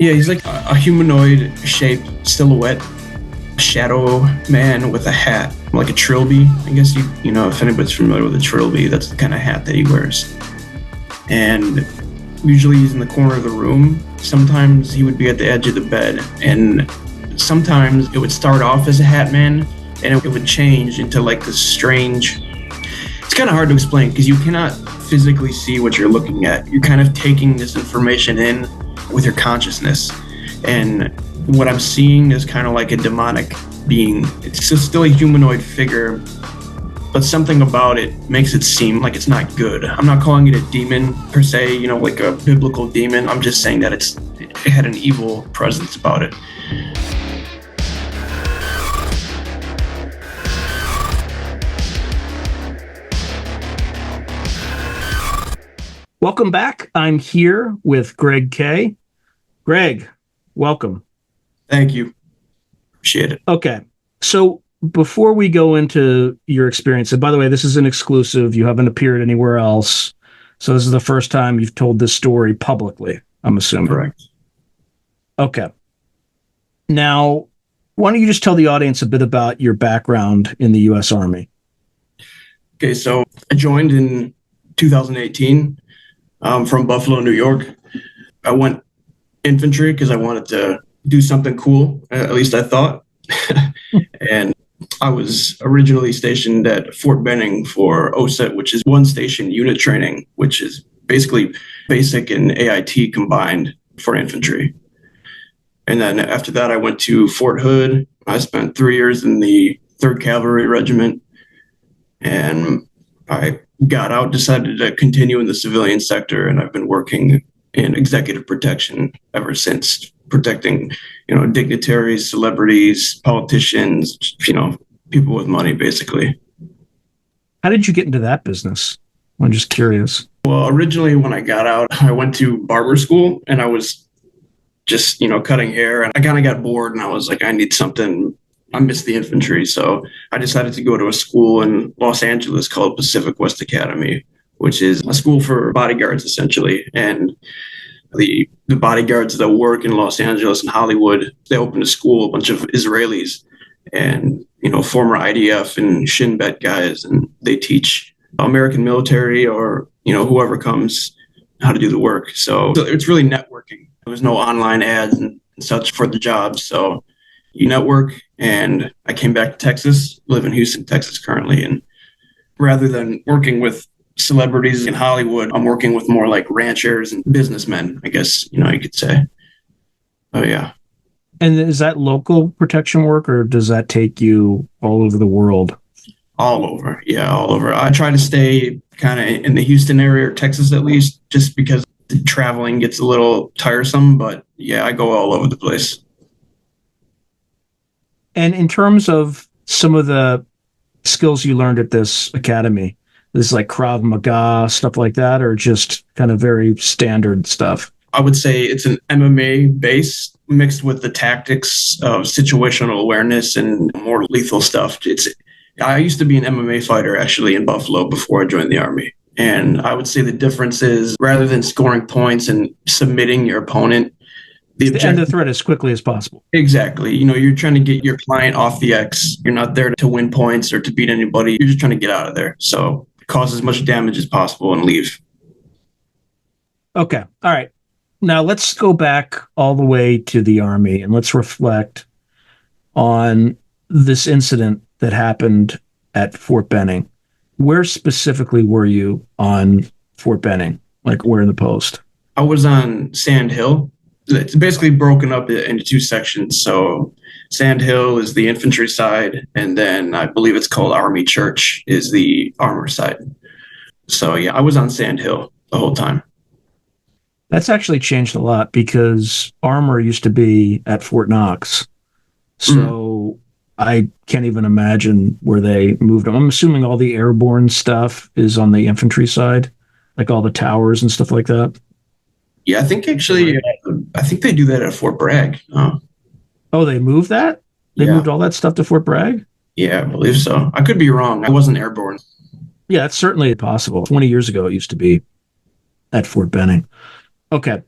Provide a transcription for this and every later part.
Yeah, he's like a humanoid shaped silhouette, shadow man with a hat, like a trilby. I guess you know, if anybody's familiar with a trilby, that's the kind of hat that he wears. And usually he's in the corner of the room. Sometimes he would be at the edge of the bed, and sometimes it would start off as a Hatman, and it would change into like this strange. It's kind of hard to explain because you cannot physically see what you're looking at. You're kind of taking this information in with your consciousness, and what I'm seeing is kind of like a demonic being. It's still a humanoid figure, but something about it makes it seem like it's not good. I'm not calling it a demon per se, you know, like a biblical demon. I'm just saying that it had an evil presence about it. Welcome back. I'm here with Greg K. Greg, welcome. Thank you. Appreciate it. Okay. So before we go into your experience, and by the way, this is an exclusive. You haven't appeared anywhere else. So this is the first time you've told this story publicly, I'm assuming. Correct. Okay. Now, why don't you just tell the audience a bit about your background in the U.S. Army? Okay, so I joined in 2018 from Buffalo, New York. I went infantry because I wanted to do something cool, at least I thought. And I was originally stationed at Fort Benning for Onset, which is one station unit training, which is basically basic and AIT combined for infantry. And then after that, I went to Fort Hood. I spent 3 years in the 3rd Cavalry Regiment. And I got out, decided to continue in the civilian sector, and I've been working in executive protection ever since, protecting, you know, dignitaries, celebrities, politicians, you know, people with money, basically. How did you get into that business? I'm just curious. Well, originally when I got out, I went to barber school, and I was just, you know, cutting hair, and I kind of got bored, and I was like, I need something. I miss the infantry. So I decided to go to a school in Los Angeles called Pacific West Academy, which is a school for bodyguards, essentially. And the bodyguards that work in Los Angeles and Hollywood, they opened a school, a bunch of Israelis and, you know, former IDF and Shin Bet guys. And they teach American military or, you know, whoever comes how to do the work. So it's really networking. There was no online ads and such for the jobs. So you network, and I came back to Texas, live in Houston, Texas currently. And rather than working with celebrities in Hollywood, I'm working with more like ranchers and businessmen, I guess, you know, you could say. Oh, yeah. And is that local protection work, or does that take you all over the world? All over. Yeah, all over. I try to stay kind of in the Houston area, or Texas at least, just because the traveling gets a little tiresome. But yeah, I go all over the place. And in terms of some of the skills you learned at this academy, this is like Krav Maga, stuff like that, or just kind of very standard stuff? I would say it's an MMA base mixed with the tactics of situational awareness and more lethal stuff. I used to be an MMA fighter actually in Buffalo before I joined the Army. And I would say the difference is rather than scoring points and submitting your opponent, the end the threat as quickly as possible. Exactly. You know, you're trying to get your client off the X. You're not there to win points or to beat anybody. You're just trying to get out of there. So cause as much damage as possible and leave. Okay. All right. Now let's go back all the way to the Army and let's reflect on this incident that happened at Fort Benning. Where specifically were you on Fort Benning? Like where in the post? I was on Sand Hill. It's basically broken up into two sections. So Sand Hill is the infantry side, and then I believe it's called Army Church is the armor side. So yeah, I was on Sand Hill the whole time. That's actually changed a lot because armor used to be at Fort Knox. So I can't even imagine where they moved them. I'm assuming all the airborne stuff is on the infantry side, like all the towers and stuff like that. Yeah, I think actually, I think they do that at Fort Bragg. Oh, they moved that? They moved all that stuff to Fort Bragg? Yeah, I believe so. I could be wrong. I wasn't airborne. Yeah, it's certainly possible. 20 years ago, it used to be at Fort Benning. Okay.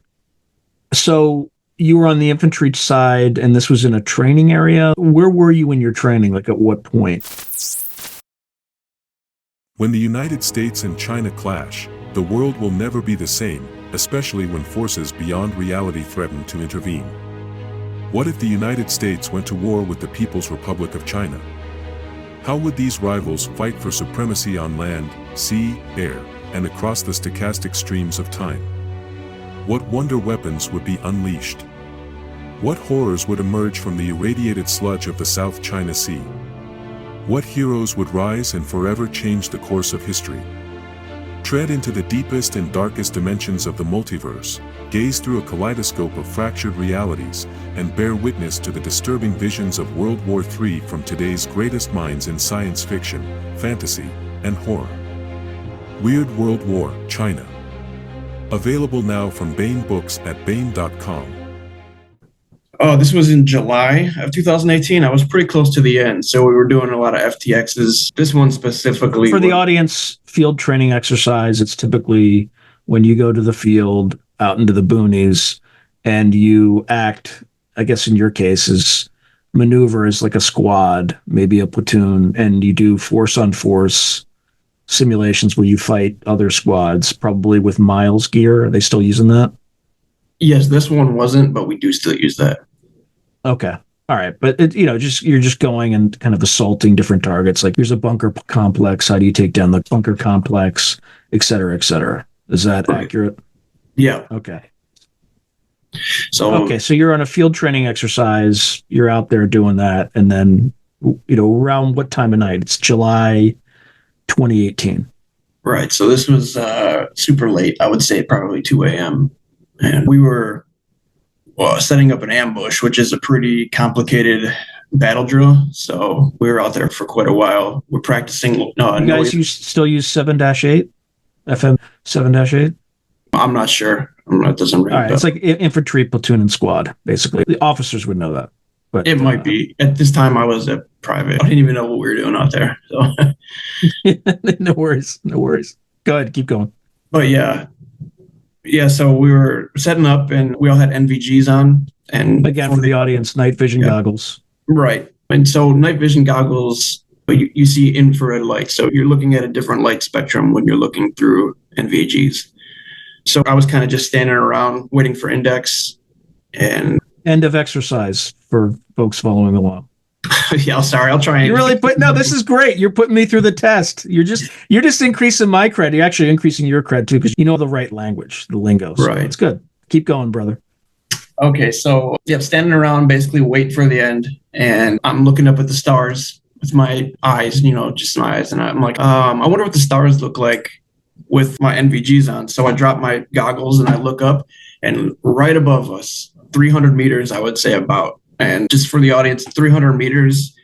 So you were on the infantry side, and this was in a training area. Where were you in your training? Like, at what point? When the United States and China clash, the world will never be the same, especially when forces beyond reality threaten to intervene. What if the United States went to war with the People's Republic of China? How would these rivals fight for supremacy on land, sea, air, and across the stochastic streams of time? What wonder weapons would be unleashed? What horrors would emerge from the irradiated sludge of the South China Sea? What heroes would rise and forever change the course of history? Tread into the deepest and darkest dimensions of the multiverse, gaze through a kaleidoscope of fractured realities, and bear witness to the disturbing visions of World War III from today's greatest minds in science fiction, fantasy, and horror. Weird World War, China. Available now from Baen Books at baen.com. Oh, this was in July of 2018. I was pretty close to the end, so we were doing a lot of FTXs. This one specifically. For the audience, field training exercise, it's typically when you go to the field, out into the boonies, and you act, I guess in your case, is maneuver as like a squad, maybe a platoon, and you do force-on-force simulations where you fight other squads, probably with Miles gear. Are they still using that? Yes, this one wasn't, but we do still use that. Okay. All right. But you're just going and kind of assaulting different targets. Like, here's a bunker complex. How do you take down the bunker complex, et cetera, et cetera? Is that right. accurate? Yeah. Okay. So you're on a field training exercise. You're out there doing that. And then, around what time of night? It's July 2018. Right. So this was super late. I would say probably 2 a.m. And we were setting up an ambush, which is a pretty complicated battle drill. So we were out there for quite a while. We're practicing. You guys still use 7-8? FM 7-8? I'm not sure. It doesn't ring. All right. It's like infantry, platoon, and squad, basically. The officers would know that. But it might be. At this time, I was a private. I didn't even know what we were doing out there. So No worries. Go ahead. Keep going. But yeah. So we were setting up, and we all had NVGs on. And again, for the audience, night vision goggles. Right. And so night vision goggles, you see infrared light. So you're looking at a different light spectrum when you're looking through NVGs. So I was kind of just standing around waiting for index. And end of exercise for folks following along. Yeah, sorry. I'll try. You really this is great. You're putting me through the test. You're just increasing my cred. You're actually increasing your cred too, because you know the right language, the lingo. So right. It's good. Keep going, brother. Okay. So standing around, basically wait for the end. And I'm looking up at the stars with my eyes, just my eyes. And I'm like, I wonder what the stars look like with my NVGs on. So I drop my goggles and I look up, and right above us, 300 meters, I would say about. And just for the audience, 300 meters,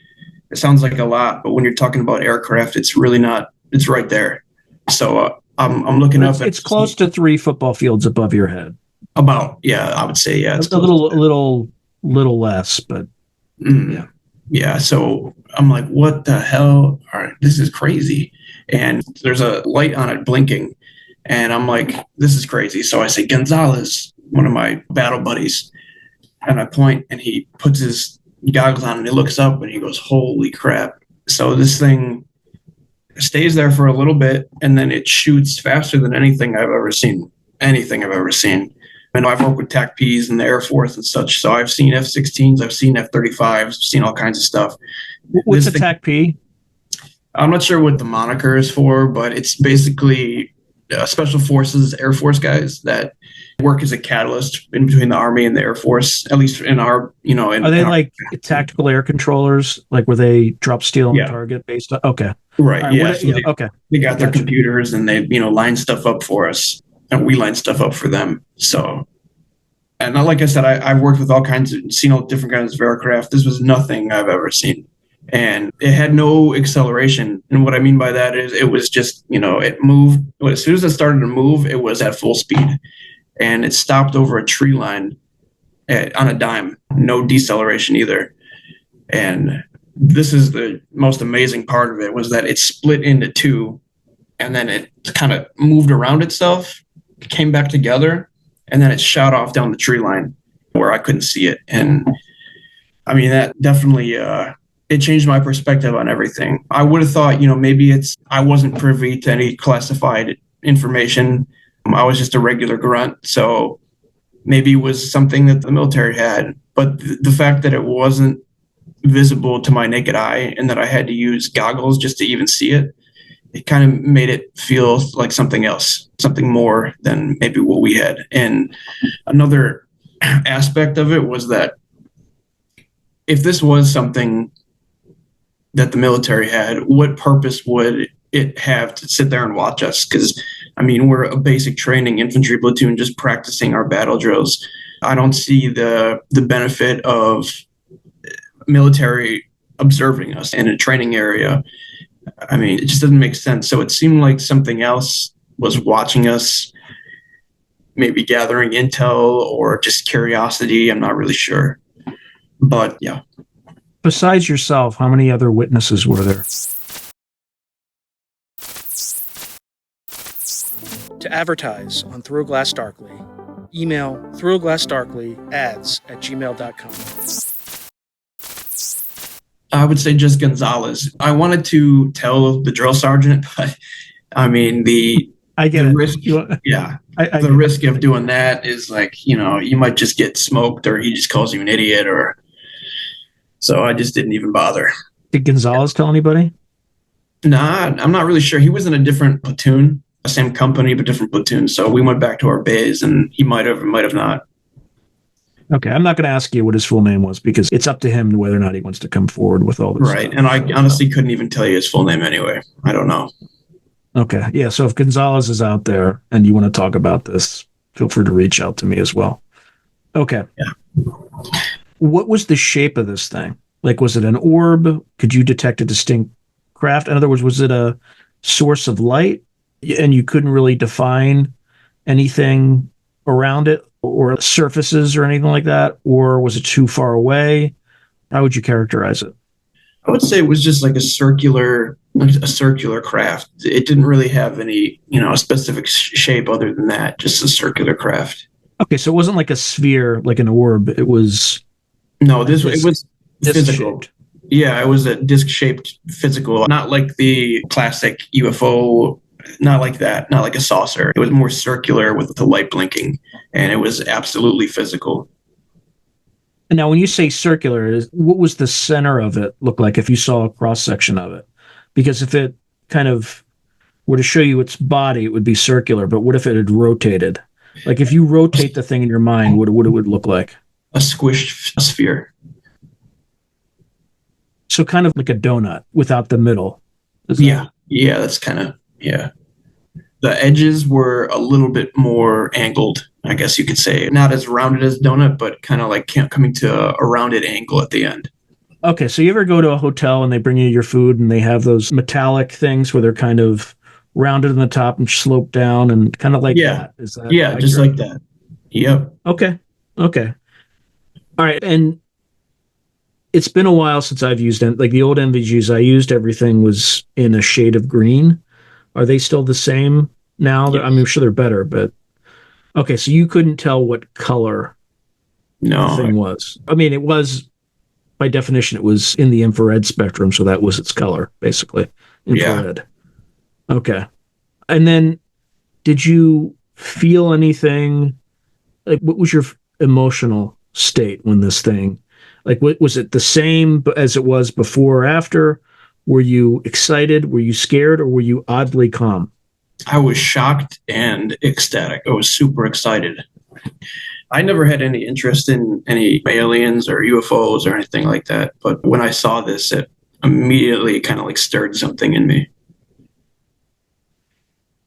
it sounds like a lot, but when you're talking about aircraft, it's really not. It's right there. So I'm looking up. It's close to 3 football fields above your head. About, yeah, I would say, yeah. It's a little less, but yeah. Yeah, so I'm like, what the hell? All right, this is crazy. And there's a light on it blinking. And I'm like, this is crazy. So I say, Gonzalez, one of my battle buddies. And I point, and he puts his goggles on, and he looks up, and he goes, holy crap. So this thing stays there for a little bit, and then it shoots faster than anything I've ever seen. And I've worked with TAC-Ps in the Air Force and such, so I've seen F-16s, I've seen F-35s, I've seen all kinds of stuff. What's a TAC-P? I'm not sure what the moniker is for, but it's basically Special Forces Air Force guys that work as a catalyst in between the Army and the Air Force, at least in our, Are they like tactical air controllers, like where they drop steel on the target based on? Okay. Right. Right, yeah. Okay. They got their computers, and they, line stuff up for us, and we line stuff up for them. So, and like I said, I've worked with seen all different kinds of aircraft. This was nothing I've ever seen. And it had no acceleration. And what I mean by that is it was just, it moved. As soon as it started to move, it was at full speed. And it stopped over a tree line on a dime. No deceleration either. And this is the most amazing part of it, was that it split into two, and then it kind of moved around itself, came back together, and then it shot off down the tree line. where I couldn't see it. And I mean, that definitely, it changed my perspective on everything. I would have thought, maybe I wasn't privy to any classified information. I was just a regular grunt. So maybe it was something that the military had. But the fact that it wasn't visible to my naked eye and that I had to use goggles just to even see it, it kind of made it feel like something else, something more than maybe what we had. And another aspect of it was that if this was something that the military had, what purpose would it have to sit there and watch us? Because, I mean, we're a basic training infantry platoon just practicing our battle drills. I don't see the benefit of military observing us in a training area. I mean, it just doesn't make sense. So it seemed like something else was watching us, maybe gathering intel or just curiosity. I'm not really sure. But yeah. Besides yourself, how many other witnesses were there? To advertise on Through a Glass Darkly, email throughaglassdarkly@gmail.com. I would say just Gonzalez. I wanted to tell the drill sergeant, but I mean, I get the it. risk, the risk of doing that is like, you might just get smoked or he just calls you an idiot so I just didn't even bother. Did Gonzalez tell anybody? Nah, I'm not really sure. He was in a different platoon, same company, but different platoon. So we went back to our bays and he might have not. Okay, I'm not going to ask you what his full name was because it's up to him whether or not he wants to come forward with all this Right, stuff. and I honestly couldn't even tell you his full name anyway. I don't know. Okay, yeah, so if Gonzalez is out there and you want to talk about this, feel free to reach out to me as well. Okay. Yeah. What was the shape of this thing? Like, was it an orb? Could you detect a distinct craft? In other words, was it a source of light and you couldn't really define anything around it or surfaces or anything like that? Or was it too far away? How would you characterize it? I would say it was just like a circular craft. It didn't really have any, specific shape other than that, just a circular craft. Okay, so it wasn't like a sphere, like an orb. It was... No, it was physical. Disc-shaped. Yeah, it was a disc-shaped physical, not like the classic UFO, not like that, not like a saucer. It was more circular with the light blinking, and it was absolutely physical. And now, when you say circular, what was the center of it look like if you saw a cross-section of it? Because if it kind of were to show you its body, it would be circular, but what if it had rotated? Like, if you rotate the thing in your mind, what it would look like? A squished sphere. So kind of like a donut without the middle. Yeah, that's kind of, yeah. The edges were a little bit more angled, I guess you could say. Not as rounded as donut, but kind of like coming to a rounded angle at the end. Okay, so you ever go to a hotel and they bring you your food and they have those metallic things where they're kind of rounded in the top and slope down and kind of like that? Is that accurate? Just like that. Yep. Okay. All right, and it's been a while since I've used it. Like the old NVGs I used, everything was in a shade of green. Are they still the same now? Yes. I'm sure they're better, but okay, so you couldn't tell what color the thing was. I mean, it was, by definition, it was in the infrared spectrum, so that was its color, basically. Infrared. Yeah. Okay. And then did you feel anything? Like, what was your emotional state when this thing, like, was it the same as it was before or after? Were you excited? Were you scared? Or were you oddly calm? I was shocked and ecstatic. I was super excited. I never had any interest in any aliens or UFOs or anything like that. But when I saw this, it immediately kind of like stirred something in me.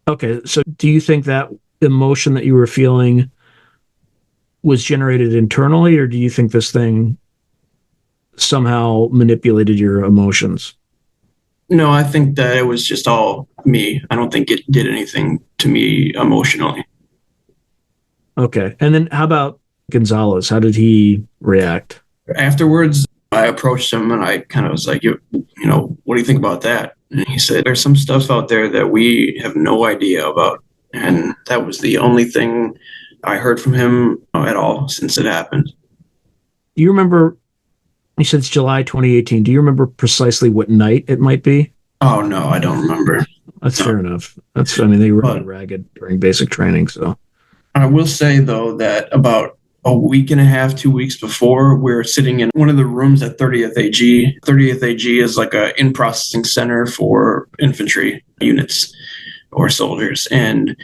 Okay. So do you think that emotion that you were feeling was generated internally, or do you think this thing somehow manipulated your emotions? No, I think that it was just all me. I don't think it did anything to me emotionally. Okay. And then how about Gonzalez? How did he react? Afterwards, I approached him and I kind of was like, what do you think about that? And he said, there's some stuff out there that we have no idea about. And that was the only thing I heard from him at all since it happened. Do you remember? You said it's July 2018. Do you remember precisely what night it might be? Oh no, I don't remember. That's No. fair enough. I mean, they were really But ragged during basic training, so. I will say though that about a week and a half, 2 weeks before, we were sitting in one of the rooms at 30th AG. 30th AG is like a in-processing center for infantry units or soldiers, and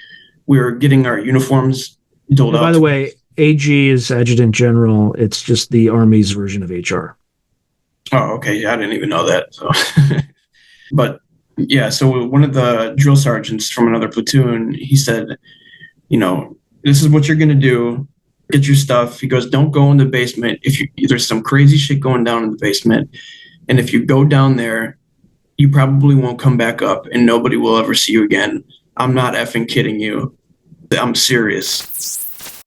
we were getting our uniforms doled out. By the way, AG is Adjutant General. It's just the Army's version of HR. Oh, okay. Yeah, I didn't even know that. So, but yeah, so one of the drill sergeants from another platoon, he said, this is what you're going to do. Get your stuff. He goes, don't go in the basement. There's some crazy shit going down in the basement. And if you go down there, you probably won't come back up and nobody will ever see you again. I'm not effing kidding you. I'm serious.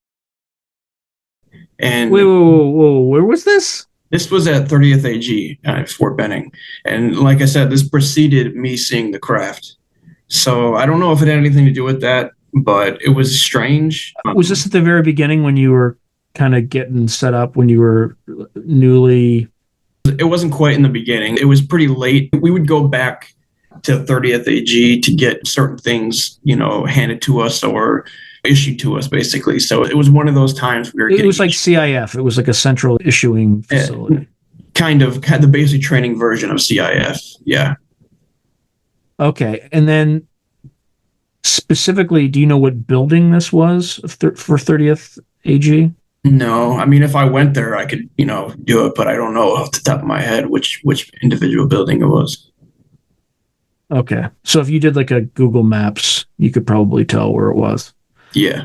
And whoa, where was this? This was at 30th AG at Fort Benning. And like I said, this preceded me seeing the craft. So I don't know if it had anything to do with that, but it was strange. Was this at the very beginning when you were kind of getting set up, when you were newly? It wasn't quite in the beginning. It was pretty late. We would go back to 30th AG to get certain things, handed to us or issued to us, basically. So it was one of those times we were It was like CIF. It was like a central issuing facility. Kind of the basic training version of CIF. Yeah. Okay. And then specifically, do you know what building this was for 30th AG? No, I mean, if I went there, I could, do it, but I don't know off the top of my head which individual building it was. Okay. So if you did like a Google Maps, you could probably tell where it was. Yeah.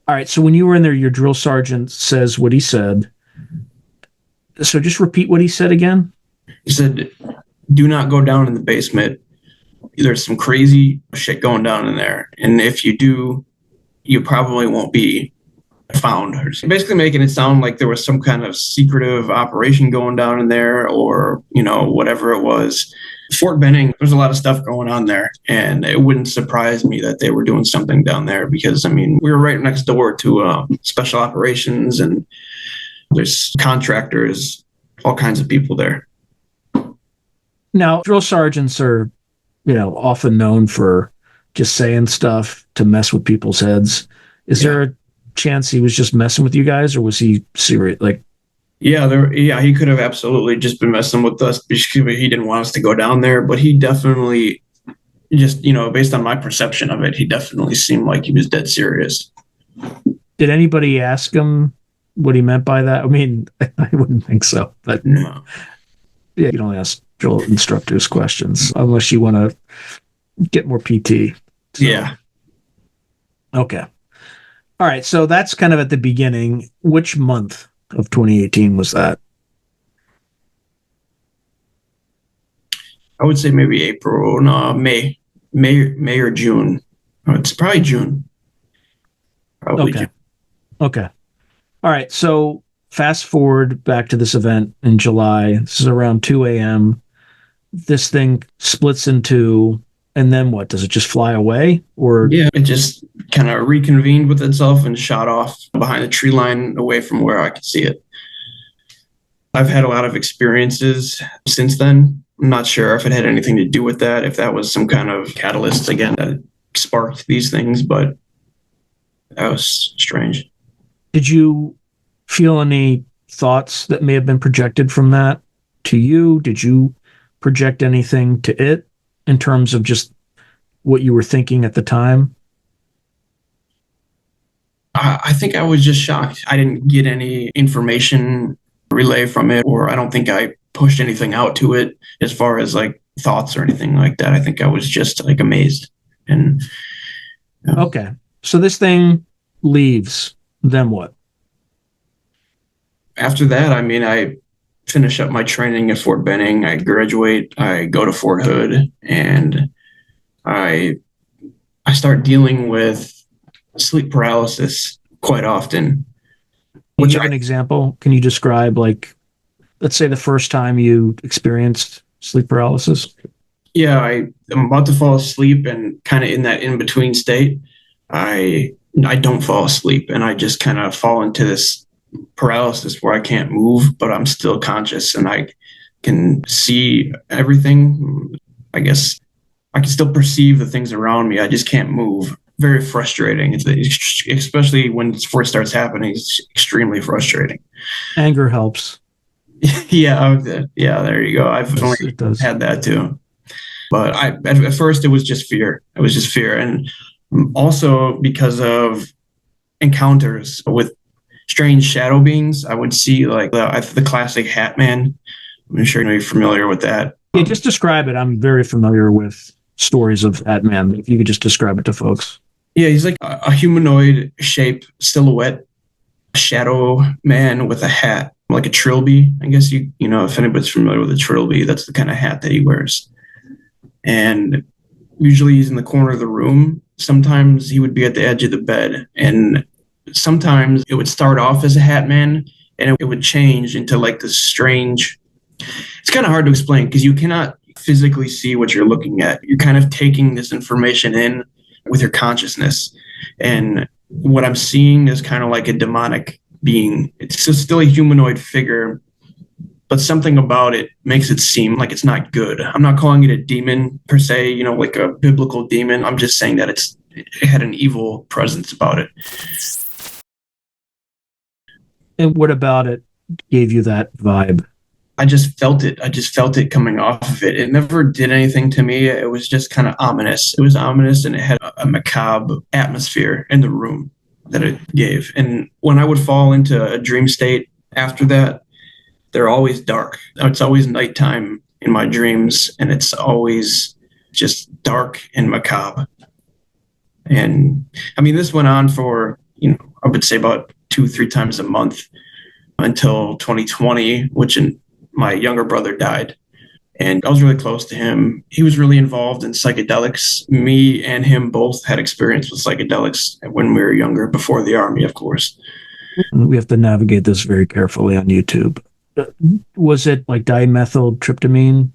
All right. So when you were in there, your drill sergeant says what he said. So just repeat what he said again. He said, do not go down in the basement. There's some crazy shit going down in there. And if you do, you probably won't be found. Basically making it sound like there was some kind of secretive operation going down in there or, whatever it was. Fort Benning, there's a lot of stuff going on there. And it wouldn't surprise me that they were doing something down there because, we were right next door to special operations and there's contractors, all kinds of people there. Now, drill sergeants are, often known for just saying stuff to mess with people's heads. Is there a chance he was just messing with you guys, or was he serious? He could have absolutely just been messing with us because he didn't want us to go down there. But he definitely just, based on my perception of it, he definitely seemed like he was dead serious. Did anybody ask him what he meant by that? I mean, I wouldn't think so, but no. Yeah, you don't ask drill instructors questions unless you want to get more PT. So. Yeah. Okay. All right. So that's kind of at the beginning. Which month of 2018 was that? I would say maybe April, no, May or June. It's probably June. Probably okay. June. Okay. All right. So fast forward back to this event in July. This is around 2 a.m. This thing splits in two, and then what? Does it just fly away? Or yeah, it just kind of reconvened with itself and shot off behind the tree line away from where I could see it. I've had a lot of experiences since then. I'm not sure if it had anything to do with that, if that was some kind of catalyst again that sparked these things, but that was strange. Did you feel any thoughts that may have been projected from that to you? Did you project anything to it in terms of just what you were thinking at the time? I think I was just shocked. I didn't get any information relay from it, or I don't think I pushed anything out to it as far as like thoughts or anything like that. I think I was just like amazed. And okay. So this thing leaves, then what? After that, I finish up my training at Fort Benning. I graduate, I go to Fort Hood, and I start dealing with sleep paralysis quite often. Can you give an example? Can you describe, like, let's say the first time you experienced sleep paralysis? Yeah, I'm about to fall asleep and kind of in that in-between state. I I don't fall asleep, and I just kind of fall into this paralysis where I can't move, but I'm still conscious and I can see everything. I guess I can still perceive the things around me. I just can't move. Very frustrating. Especially when it first starts happening. It's extremely frustrating. Anger helps. Yeah, there you go. I've only had that too. But at first it was just fear. It was just fear. And also because of encounters with strange shadow beings, I would see like the classic Hatman. I'm sure you're familiar with that. Yeah, just describe it. I'm very familiar with stories of Hatman. If you could just describe it to folks. Yeah, he's like a humanoid shape silhouette, shadow man with a hat, like a trilby. I guess you know, if anybody's familiar with a trilby, that's the kind of hat that he wears. And usually he's in the corner of the room. Sometimes he would be at the edge of the bed, and sometimes it would start off as a hat man, and it would change into like this strange. It's kind of hard to explain because you cannot physically see what you're looking at. You're kind of taking this information in with your consciousness, and what I'm seeing is kind of like a demonic being. It's still a humanoid figure, but something about it makes it seem like it's not good. I'm not calling it a demon per se, you know, like a biblical demon. I'm just saying that it had an evil presence about it. And what about it gave you that vibe? I just felt it. I just felt it coming off of it. It never did anything to me. It was just kind of ominous. It was ominous, and it had a macabre atmosphere in the room that it gave. And when I would fall into a dream state after that, they're always dark. It's always nighttime in my dreams, and it's always just dark and macabre. And I mean, this went on for, you know, I would say about 2-3 times a month until 2020, which my younger brother died. And I was really close to him. He was really involved in psychedelics. Me and him both had experience with psychedelics when we were younger, before the Army, of course. We have to navigate this very carefully on YouTube. Was it like dimethyltryptamine?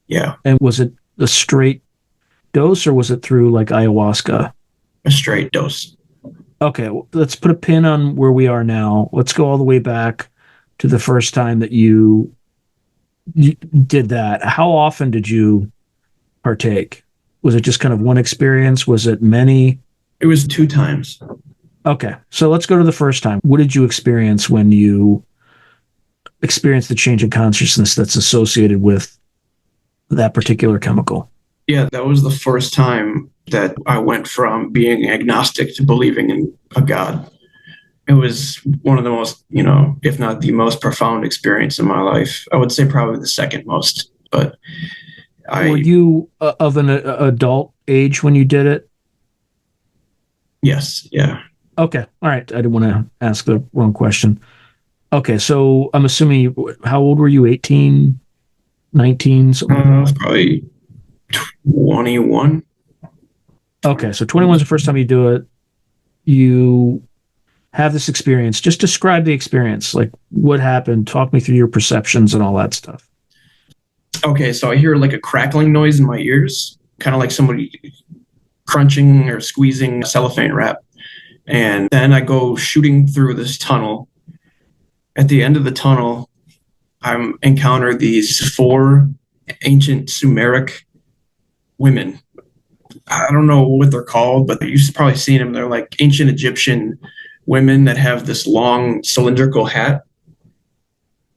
Yeah. And was it a straight dose, or was it through like ayahuasca? A straight dose. Okay, well, let's put a pin on where we are now. Let's go all the way back to the first time that you did that. How often did you partake? Was it just kind of one experience? Was it many? It was 2 times. Okay, so let's go to the first time. What did you experience when you experienced the change in consciousness that's associated with that particular chemical? Yeah, that was the first time that I went from being agnostic to believing in a God. It was one of the most, you know, if not the most profound experience in my life. I would say probably the second most. But were you of an adult age when you did it? Yes. Yeah. Okay. All right. I didn't want to ask the wrong question. Okay. So I'm assuming, how old were you? 18, 19? I was probably 21. Okay. So 21 is the first time you do it. You have this experience. Just describe the experience. Like, what happened? Talk me through your perceptions and all that stuff. Okay, so I hear like a crackling noise in my ears, kind of like somebody crunching or squeezing cellophane wrap. And then I go shooting through this tunnel. At the end of the tunnel, I encounter these 4 ancient Sumeric women. I don't know what they're called, but you've probably seen them. They're like ancient Egyptian women that have this long cylindrical hat.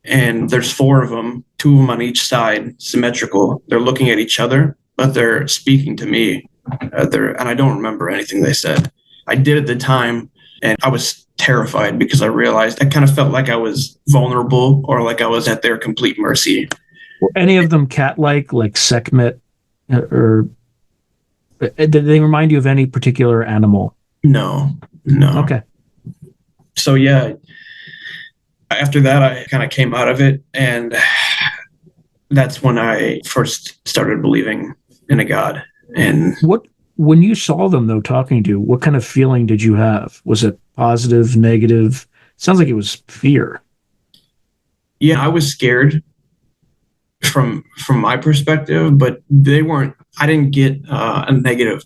And there's 4 of them, 2 of them on each side, symmetrical. They're looking at each other, but they're speaking to me. And I don't remember anything they said. I did at the time, and I was terrified because I realized I kind of felt like I was vulnerable, or like I was at their complete mercy. Were any of them cat-like, like Sekhmet, or did they remind you of any particular animal? No. Okay. So yeah, after that, I kind of came out of it, and that's when I first started believing in a God. And when you saw them, though, talking to you, what kind of feeling did you have? Was it positive, negative? Sounds like it was fear. Yeah, I was scared from my perspective, but they weren't. I didn't get a negative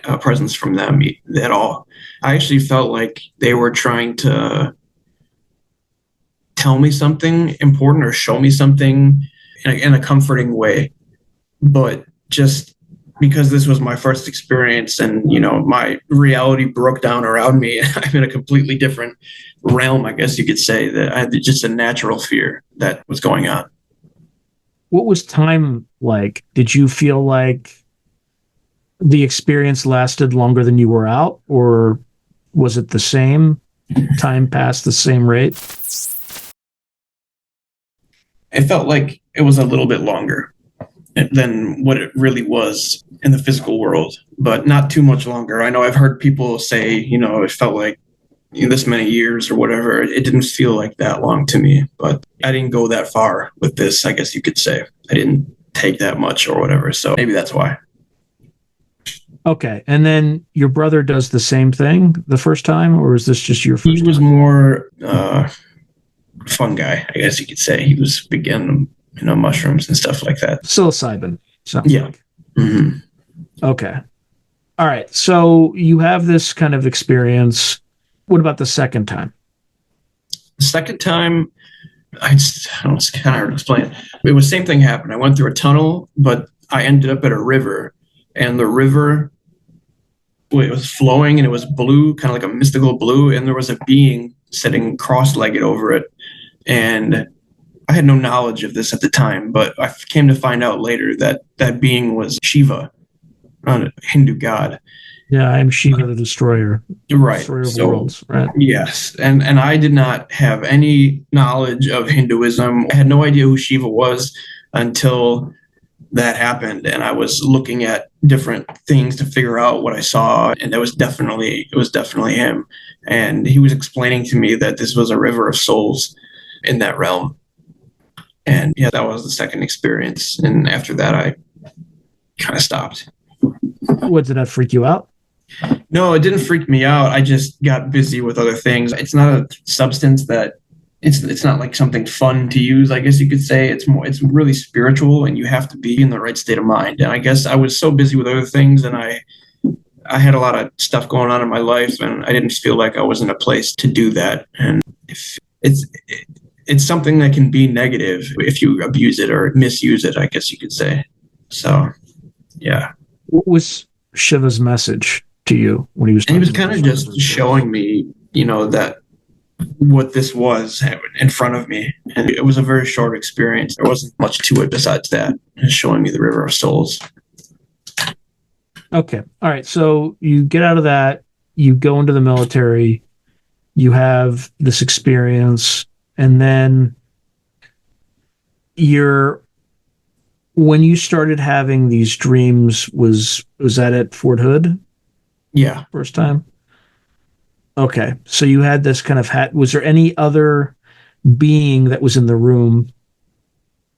a presence from them at all. I actually felt like they were trying to tell me something important or show me something in a comforting way. But just because this was my first experience and, my reality broke down around me, I'm in a completely different realm, I guess you could say, that I had just a natural fear that was going on. What was time like? Did you feel like the experience lasted longer than you were out, or was it the same? Time passed the same rate? It felt like it was a little bit longer than what it really was in the physical world, but not too much longer. I know I've heard people say, it felt like this many years or whatever. It didn't feel like that long to me, but I didn't go that far with this, I guess you could say. I didn't take that much or whatever, so maybe that's why. Okay, and then your brother does the same thing the first time, or is this just your first He was time? more fun guy, I guess you could say. He was big in, mushrooms and stuff like that. Psilocybin. Sounds Yeah. like. Mm-hmm. Okay. All right. So you have this kind of experience. What about the second time? The second time, it's kind of hard to explain. It was the same thing happened. I went through a tunnel, but I ended up at a river, and the river, it was flowing and it was blue, kind of like a mystical blue, and there was a being sitting cross-legged over it. And I had no knowledge of this at the time, but I came to find out later that that being was Shiva, a Hindu god. Yeah, I am Shiva the Destroyer. Right. Destroyer of worlds, right? Yes. And I did not have any knowledge of Hinduism. I had no idea who Shiva was until that happened. And I was looking at different things to figure out what I saw. And it was definitely him. And he was explaining to me that this was a river of souls in that realm. And yeah, that was the second experience. And after that, I kind of stopped. What, did that freak you out? No, it didn't freak me out. I just got busy with other things. It's not a substance that it's not like something fun to use, I guess you could say. It's really spiritual, and you have to be in the right state of mind. And I guess I was so busy with other things, and I had a lot of stuff going on in my life, and I didn't feel like I was in a place to do that. And if it's something that can be negative if you abuse it or misuse it, I guess you could say. So, yeah. What was Shiva's message to you when he was talking? And he was kind of just showing me, that what this was in front of me. And it was a very short experience. There wasn't much to it besides that. Just showing me the River of Souls. Okay. All right. So you get out of that, you go into the military, you have this experience, and then when you started having these dreams, was that at Fort Hood? Yeah. First time? Okay. So you had this kind of was there any other being that was in the room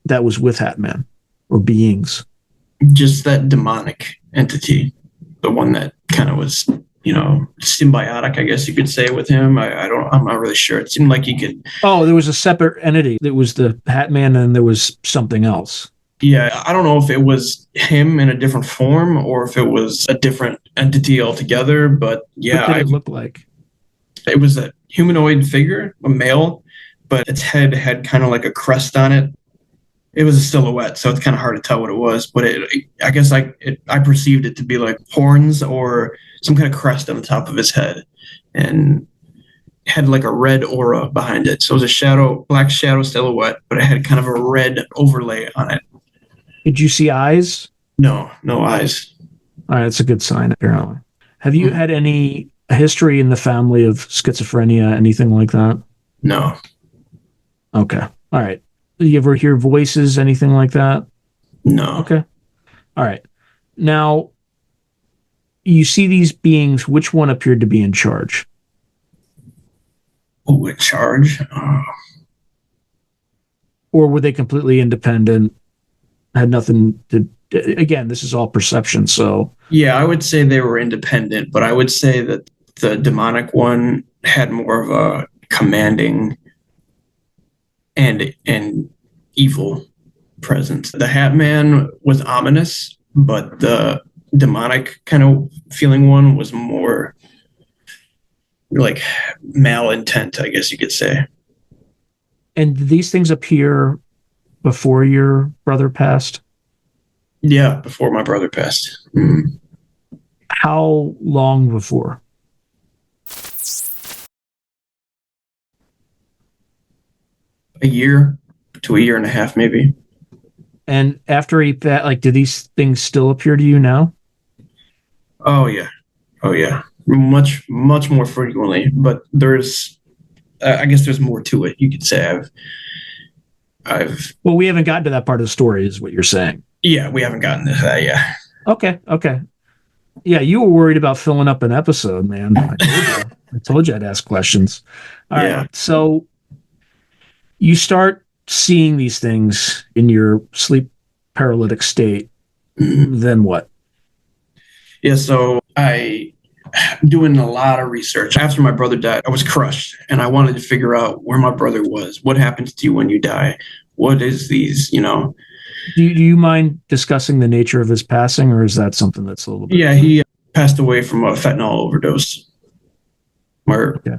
that was with Hatman, or beings? Just that demonic entity, the one that kind of was, symbiotic, I guess you could say, with him. I'm not really sure. It seemed like he could. Oh, there was a separate entity. There was the Hatman, and there was something else. Yeah, I don't know if it was him in a different form or if it was a different entity altogether, but yeah. What did it look like? It was a humanoid figure, a male, but its head had kind of like a crest on it. It was a silhouette, so it's kind of hard to tell what it was, but I guess I perceived it to be like horns or some kind of crest on the top of his head, and had like a red aura behind it. So it was a black shadow silhouette, but it had kind of a red overlay on it. Did you see eyes? No eyes. All right, that's a good sign, apparently. Have you had any history in the family of schizophrenia, anything like that? No. Okay. All right. Do you ever hear voices, anything like that? No. Okay. All right. Now, you see these beings. Which one appeared to be in charge? Oh, in charge? Or were they completely independent? Had nothing to. Again, this is all perception. So yeah, I would say they were independent, but I would say that the demonic one had more of a commanding and evil presence. The Hatman was ominous, but the demonic kind of feeling one was more like malintent, I guess you could say. And did these things appear before your brother passed? Yeah, before my brother passed. Mm. How long before? A year to a year and a half, maybe. And after he passed, like, do these things still appear to you now? Oh yeah, oh yeah, much more frequently. But there's, I guess there's more to it. You could say I've. Well, we haven't gotten to that part of the story, is what you're saying. Yeah, we haven't gotten to that yet. Okay. Yeah, you were worried about filling up an episode, man. I told you I'd ask questions. All right. So you start seeing these things in your sleep paralytic state. Mhm. Then what? Yeah, so I doing a lot of research. After my brother died, I was crushed and I wanted to figure out where my brother was. What happens to you when you die? What is these, Do you mind discussing the nature of his passing, or is that something that's a little bit? Yeah, he passed away from a fentanyl overdose. Okay.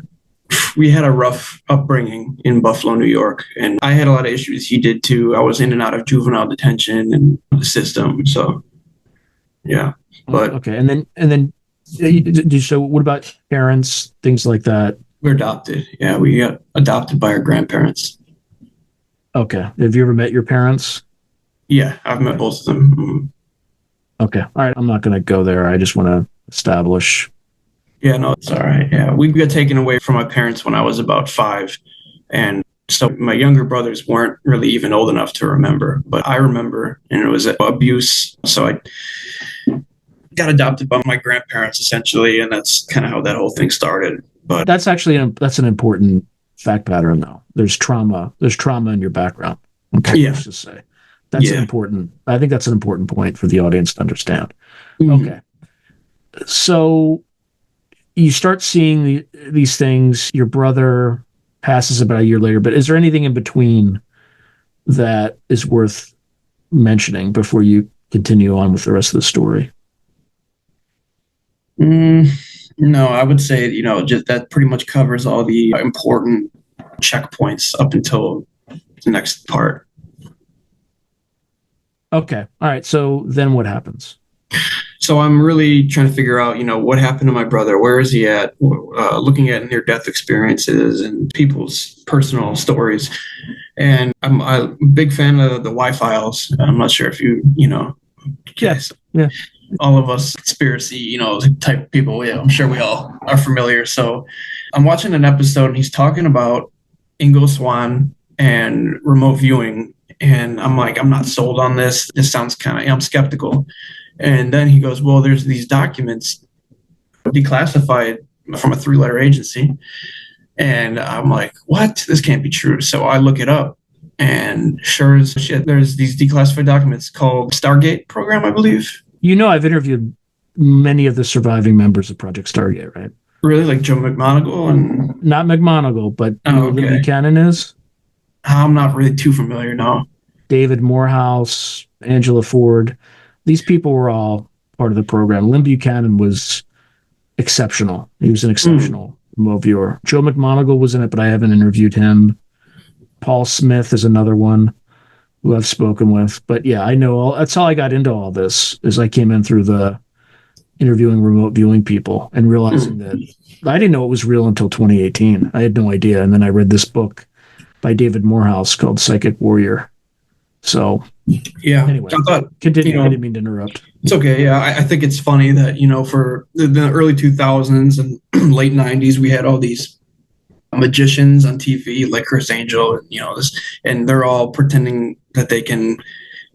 We had a rough upbringing in Buffalo, New York, and I had a lot of issues. He did too. I was in and out of juvenile detention and the system. So, yeah. But okay, and then, so what about parents, things like that? we're adopted. Yeah, we got adopted by our grandparents. Okay, have you ever met your parents? Yeah, I've met both of them. Mhm. Okay, all right. I'm not going to go there. I just want to establish. Yeah, no, it's all right. Yeah, we got taken away from my parents when I was about 5, and so my younger brothers weren't really even old enough to remember, but I remember, and it was abuse. So I got adopted by my grandparents essentially, and that's kind of how that whole thing started. But That's actually that's an important fact pattern, though. There's trauma. There's trauma in your background. Okay, Yeah. let's just say that's important. I think that's an important point for the audience to understand. Mhm. Okay, so you start seeing these things. Your brother passes about a year later, but is there anything in between that is worth mentioning before you continue on with the rest of the story? No, I would say, just that pretty much covers all the important checkpoints up until the next part. Okay. All right. So then what happens? So I'm really trying to figure out, what happened to my brother? Where is he at? Looking at near-death experiences and people's personal stories. And I'm a big fan of the Y-Files. I'm not sure if Yes. Yeah. all of us conspiracy, type people, I'm sure we all are familiar. So I'm watching an episode and he's talking about Ingo Swann and remote viewing. And I'm like, I'm not sold on this. This sounds I'm skeptical. And then he goes, well, there's these documents declassified from a 3-letter agency. And I'm like, what? This can't be true. So I look it up. And sure as shit, there's these declassified documents called Stargate program, I believe. I've interviewed many of the surviving members of Project Stargate, right? Really? Like Joe McMoneagle? And Not McMoneagle, but Lynn Buchanan is? I'm not really too familiar, no. David Morehouse, Angela Ford. These people were all part of the program. Lynn Buchanan was exceptional. He was an exceptional remote viewer. Joe McMoneagle was in it, but I haven't interviewed him. Paul Smith is another one who I've spoken with. But yeah, I know that's how I got into all this, is I came in through the interviewing remote viewing people and realizing that I didn't know it was real until 2018. I had no idea. And then I read this book by David Morehouse called Psychic Warrior. So yeah, anyway, I thought, continue. I didn't mean to interrupt. It's okay. Yeah, I think it's funny that, for the early 2000s and late 90s, we had all these magicians on TV like Chris Angel and, and they're all pretending that they can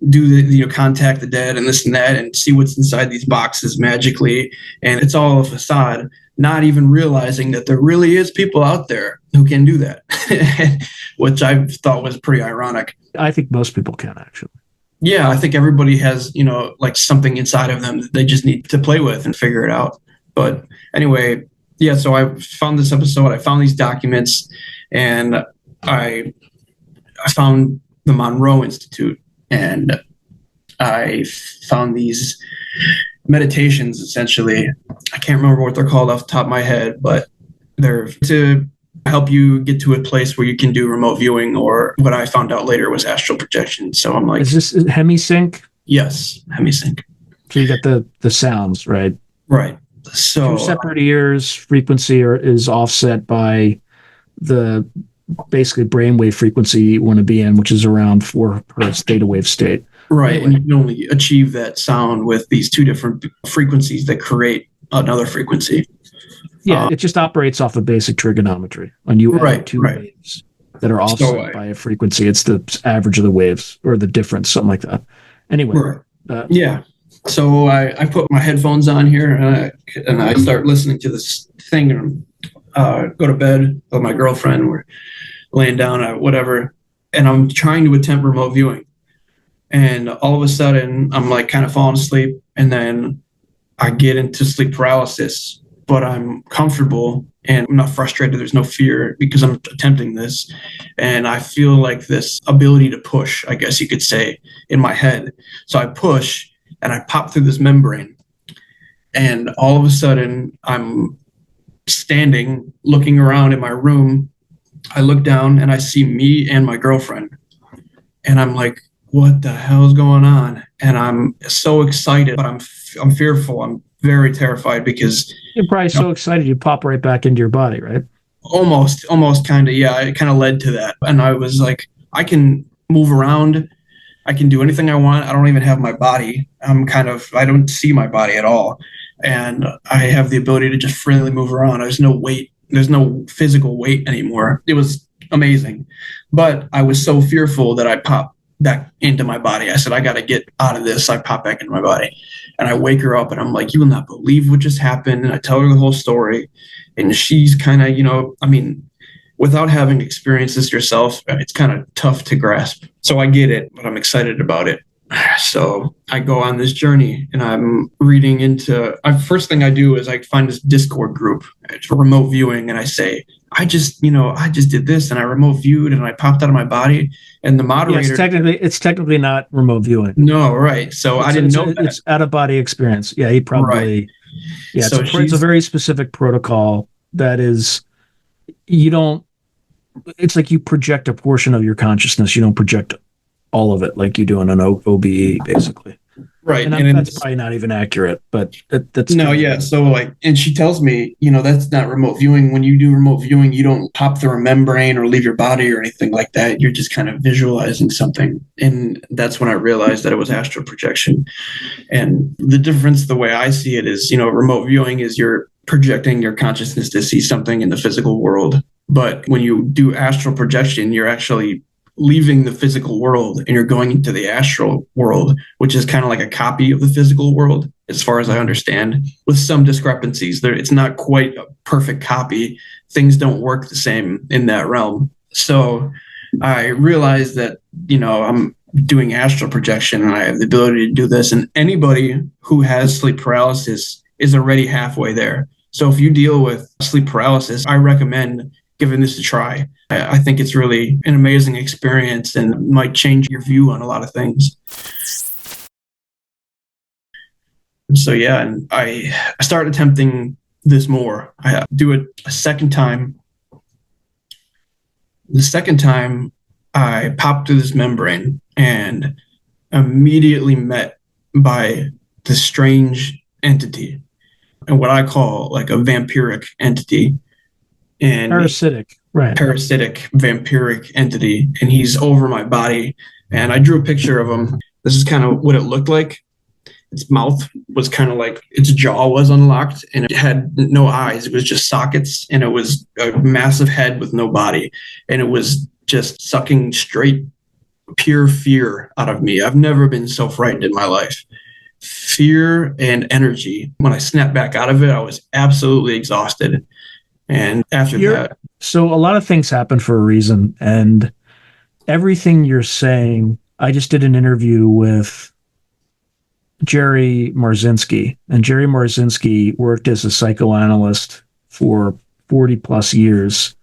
do the, contact the dead and this and that and see what's inside these boxes magically. And it's all a facade, not even realizing that there really is people out there who can do that, which I thought was pretty ironic. I think most people can, actually. Yeah, I think everybody has, like something inside of them that they just need to play with and figure it out. But anyway, yeah, so I found this episode, I found these documents, and I found the Monroe Institute, and I found these meditations, essentially. I can't remember what they're called off the top of my head, but they're to help you get to a place where you can do remote viewing, or what I found out later was astral projection. So I'm like, is this hemisync? yes, hemisync. So you got the sounds, right? Right. So two separate ears, frequency is offset by the basically brainwave frequency you want to be in, which is around 4 hertz theta wave state. right, Anyway. and you can only achieve that sound with these two different frequencies that create another frequency. Yeah, it just operates off of basic trigonometry. When you add two right. waves that are offset by a frequency, it's the average of the waves or the difference, something like that. Anyway. Right. Yeah. So I put my headphones on here and I start listening to this thing and go to bed with my girlfriend. We're laying down at whatever, and I'm trying to attempt remote viewing. And all of a sudden, I'm like kind of falling asleep, and then I get into sleep paralysis, but I'm comfortable and I'm not frustrated. There's no fear because I'm attempting this. And I feel like this ability to push, I guess you could say, in my head. So I push and I pop through this membrane. And all of a sudden, I'm standing, looking around in my room. I look down and I see me and my girlfriend. And I'm like, what the hell is going on? And I'm so excited, but I'm fearful. I'm very terrified because you're probably so excited you pop right back into your body, right? Almost kind of, yeah. It kind of led to that. And I was like, I can move around. I can do anything I want. I don't even have my body. I don't see my body at all. And I have the ability to just freely move around. There's no weight. There's no physical weight anymore. It was amazing. But I was so fearful that I popped back into my body. I said, I got to get out of this. I pop back into my body. And I wake her up and I'm like, you will not believe what just happened. And I tell her the whole story. And she's kind of, without having experienced this yourself, it's kind of tough to grasp. So I get it, but I'm excited about it. So I go on this journey and I'm reading into, first thing I do is I find this Discord group for remote viewing. And I say, I just did this and I remote viewed and I popped out of my body. And the moderator, it's technically not remote viewing. No, right. So I didn't know that. It's out of body experience. Yeah, he probably, right. Yeah, so it's a very specific protocol that is, it's like you project a portion of your consciousness. You don't project all of it like you do in an OBE, basically. Right. And that's probably not even accurate, but that's... No, yeah. So and she tells me, that's not remote viewing. When you do remote viewing, you don't pop through a membrane or leave your body or anything like that. You're just kind of visualizing something. And that's when I realized that it was astral projection. And the difference, the way I see it is, remote viewing is you're projecting your consciousness to see something in the physical world. But when you do astral projection, you're actually leaving the physical world and you're going into the astral world, which is kind of like a copy of the physical world, as far as I understand, with some discrepancies. It's not quite a perfect copy. Things don't work the same in that realm. So I realized that, I'm doing astral projection and I have the ability to do this. And anybody who has sleep paralysis is already halfway there. So if you deal with sleep paralysis, I recommend giving this a try. I think it's really an amazing experience and might change your view on a lot of things. So yeah, and I started attempting this more. I do it a second time. The second time, I popped through this membrane and immediately met by this strange entity, and what I call like a vampiric entity. And parasitic, right? Parasitic, vampiric entity, and he's over my body. And I drew a picture of him. This is kind of what it looked like. Its mouth was kind of like its jaw was unlocked, and it had no eyes. It was just sockets, and it was a massive head with no body, and it was just sucking straight, pure fear out of me. I've never been so frightened in my life. Fear and energy. When I snapped back out of it, I was absolutely exhausted. And after that... So a lot of things happen for a reason. And everything you're saying, I just did an interview with Jerry Marzinski. And Jerry Marzinski worked as a psychoanalyst for 40 plus years,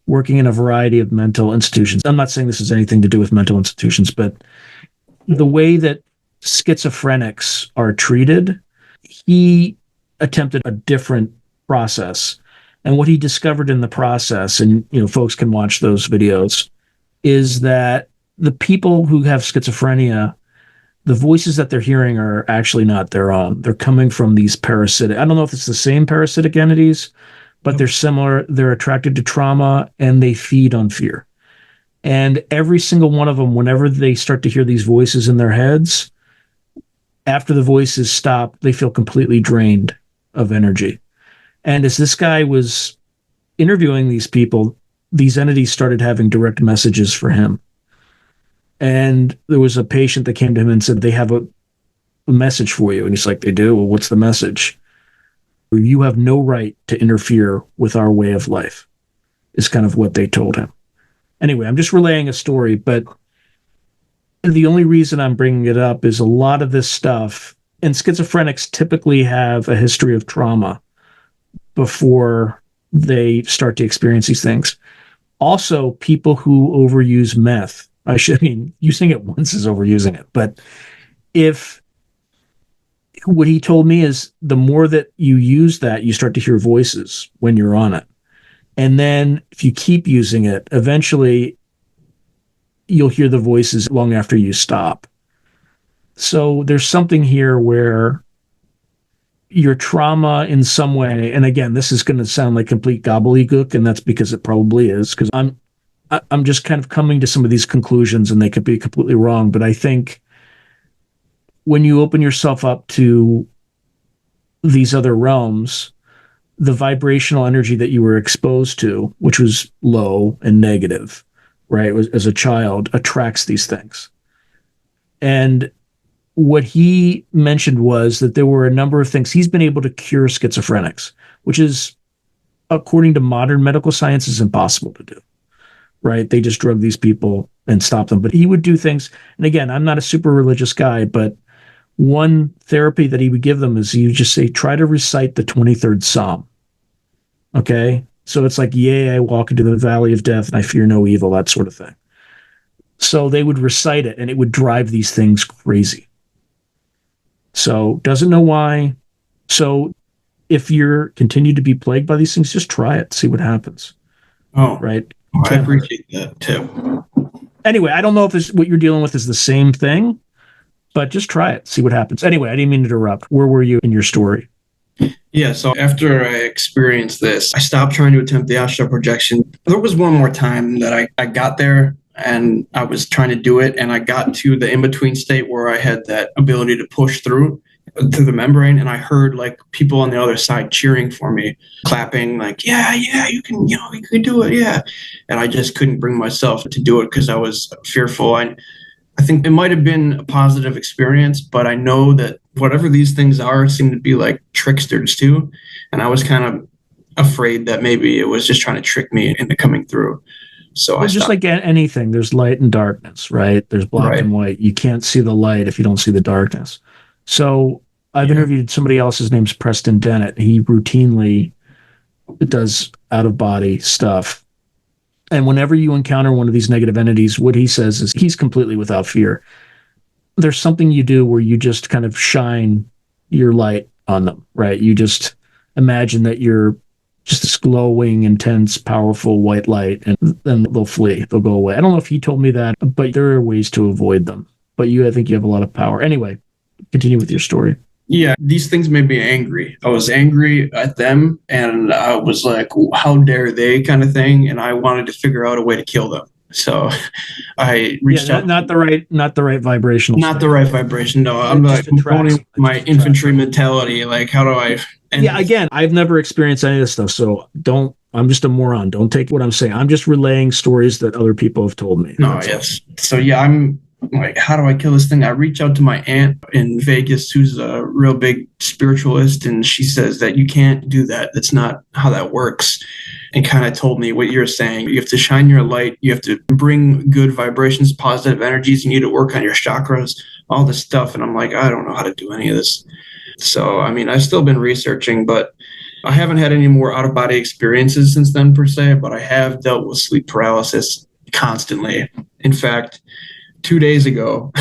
working in a variety of mental institutions. I'm not saying this has anything to do with mental institutions, but the way that schizophrenics are treated he attempted a different process. And what he discovered in the process, and folks can watch those videos, is that the people who have schizophrenia, the voices that they're hearing are actually not their own. They're coming from these parasitic. I don't know if it's the same parasitic entities, but they're similar. They're attracted to trauma and they feed on fear. And every single one of them, whenever they start to hear these voices in their heads, after the voices stop, they feel completely drained of energy. And as this guy was interviewing these people, these entities started having direct messages for him. And there was a patient that came to him and said, they have a message for you. And he's like, they do? Well, what's the message? You have no right to interfere with our way of life, is kind of what they told him. Anyway, I'm just relaying a story, but the only reason I'm bringing it up is a lot of this stuff, and schizophrenics typically have a history of trauma before they start to experience these things. Also, people who overuse meth. Using it once is overusing it. But what he told me is the more that you use that, you start to hear voices when you're on it. And then if you keep using it, eventually you'll hear the voices long after you stop. So there's something here where your trauma in some way, and again, this is going to sound like complete gobbledygook, and that's because it probably is, because I'm just kind of coming to some of these conclusions, and they could be completely wrong. But I think when you open yourself up to these other realms, the vibrational energy that you were exposed to, which was low and negative, right, as a child, attracts these things. And what he mentioned was that there were a number of things. He's been able to cure schizophrenics, which is, according to modern medical science, is impossible to do, right? They just drug these people and stop them. But he would do things. And again, I'm not a super religious guy, but one therapy that he would give them is he would just say, try to recite the 23rd Psalm. Okay? So it's like, yea, I walk into the valley of death and I fear no evil, that sort of thing. So they would recite it and it would drive these things crazy. So doesn't know why. So if you're continue to be plagued by these things, just try it, see what happens. Oh, right. I appreciate that too. Anyway, I don't know if what you're dealing with is the same thing, but just try it, see what happens. Anyway, I didn't mean to interrupt. Where were you in your story? Yeah, so after I experienced this, I stopped trying to attempt the astral projection. There was one more time that I got there and I was trying to do it, and I got to the in-between state where I had that ability to push through the membrane, and I heard like people on the other side cheering for me, clapping like, yeah, you can do it, yeah. And I just couldn't bring myself to do it because I was fearful. I think it might have been a positive experience, but I know that whatever these things are seem to be like tricksters too. And I was kind of afraid that maybe it was just trying to trick me into coming through. So I just like anything, there's light and darkness, right? There's black and white. You can't see the light if you don't see the darkness. So I've interviewed somebody else. His name's Preston Dennett. He routinely does out-of-body stuff. And whenever you encounter one of these negative entities, what he says is he's completely without fear. There's something you do where you just kind of shine your light on them, right? You just imagine that you're just this glowing, intense, powerful white light, and then they'll flee. They'll go away. I don't know if he told me that, but there are ways to avoid them. But I think you have a lot of power. Anyway, continue with your story. Yeah, these things made me angry. I was angry at them, and I was like, how dare they, kind of thing. And I wanted to figure out a way to kill them. So I reached out. Not the right vibrational. Not the right vibration. No, I'm like owning my infantry mentality. Like, how do I? Again, I've never experienced any of this stuff, so I'm just a moron. Don't take what I'm saying. I'm just relaying stories that other people have told me. No, yes. So yeah, I'm like, how do I kill this thing? I reach out to my aunt in Vegas, who's a real big spiritualist, and she says that you can't do that. That's not how that works. And kind of told me what you're saying. You have to shine your light. You have to bring good vibrations, positive energies. You need to work on your chakras, all this stuff. And I'm like, I don't know how to do any of this. So, I've still been researching, but I haven't had any more out-of-body experiences since then, per se, but I have dealt with sleep paralysis constantly. In fact, 2 days ago,